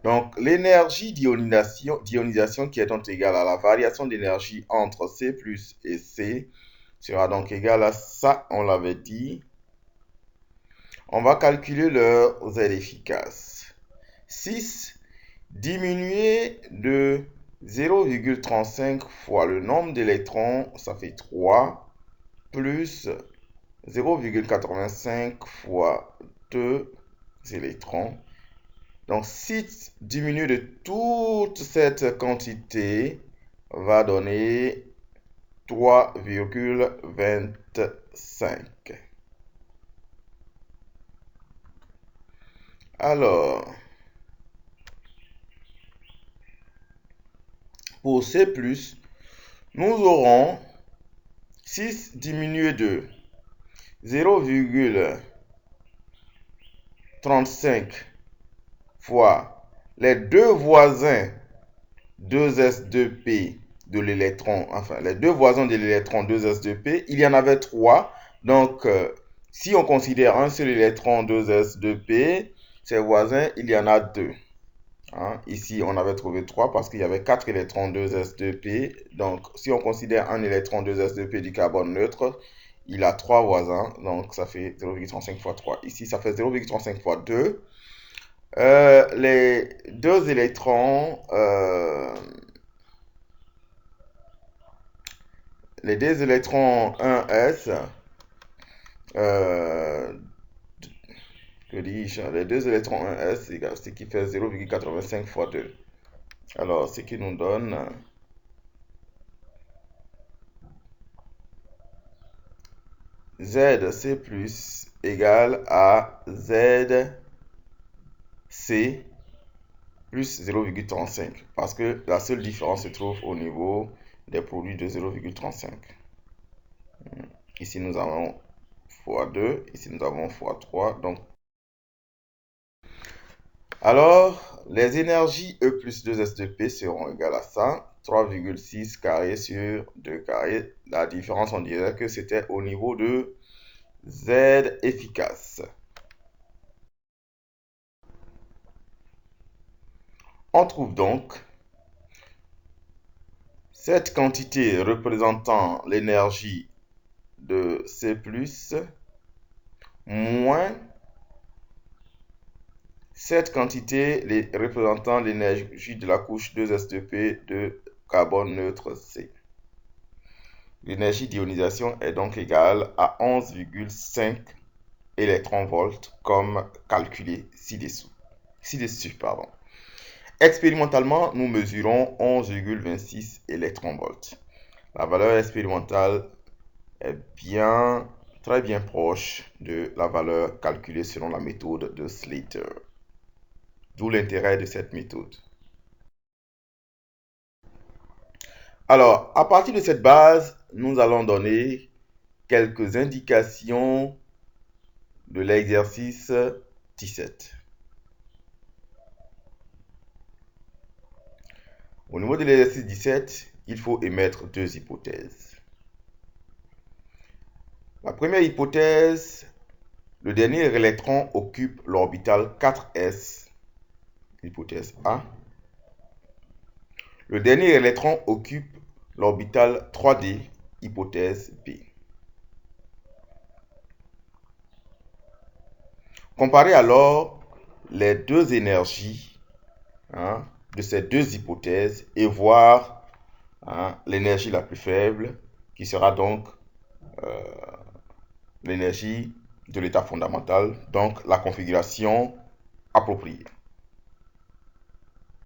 Donc, l'énergie d'ionisation qui est donc égale à la variation d'énergie entre C plus et C sera donc égale à ça, on l'avait dit. On va calculer leur Z efficace. 6 diminué de 0,35 fois le nombre d'électrons, ça fait 3, plus 0,85 fois 2 électrons. Donc, 6 diminué de toute cette quantité va donner 3,25. Alors, pour C+, nous aurons 6 diminué de 0,35 fois les deux voisins 2s2p de l'électron, enfin les deux voisins de l'électron 2s2p, il y en avait 3. Donc, si on considère un seul électron 2s2p, ses voisins, il y en a 2. Hein? Ici, on avait trouvé 3 parce qu'il y avait 4 électrons 2s2p. Donc, si on considère un électron 2s2p du carbone neutre, il a 3 voisins. Donc, ça fait 0,35 fois 3. Ici, ça fait 0,35 fois 2. Les deux électrons, les deux électrons 1s, que dis-je, les deux électrons 1s, ce qui fait 0,85 fois 2. Alors, ce qui nous donne ZC plus égale à ZC plus 0,35 parce que la seule différence se trouve au niveau des produits de 0,35. Ici, nous avons x2, ici, nous avons x3. Donc, alors, les énergies E plus 2S2P seront égales à ça. 3,6 carré sur 2 carré. La différence, on dirait que c'était au niveau de Z efficace. On trouve donc cette quantité représentant l'énergie de C+, moins cette quantité représentant l'énergie de la couche 2s2p de carbone neutre C. L'énergie d'ionisation est donc égale à 11,5 électronvolts comme calculé ci-dessus. Expérimentalement, nous mesurons 11,26 électronvolts. La valeur expérimentale est très bien proche de la valeur calculée selon la méthode de Slater. D'où l'intérêt de cette méthode. Alors, à partir de cette base, nous allons donner quelques indications de l'exercice 17. Au niveau de l'exercice 17, il faut émettre deux hypothèses. La première hypothèse, le dernier électron occupe l'orbital 4s, hypothèse A. Le dernier électron occupe l'orbital 3d, hypothèse B. Comparez alors les deux énergies de ces deux hypothèses et voir l'énergie la plus faible qui sera donc l'énergie de l'état fondamental, donc la configuration appropriée.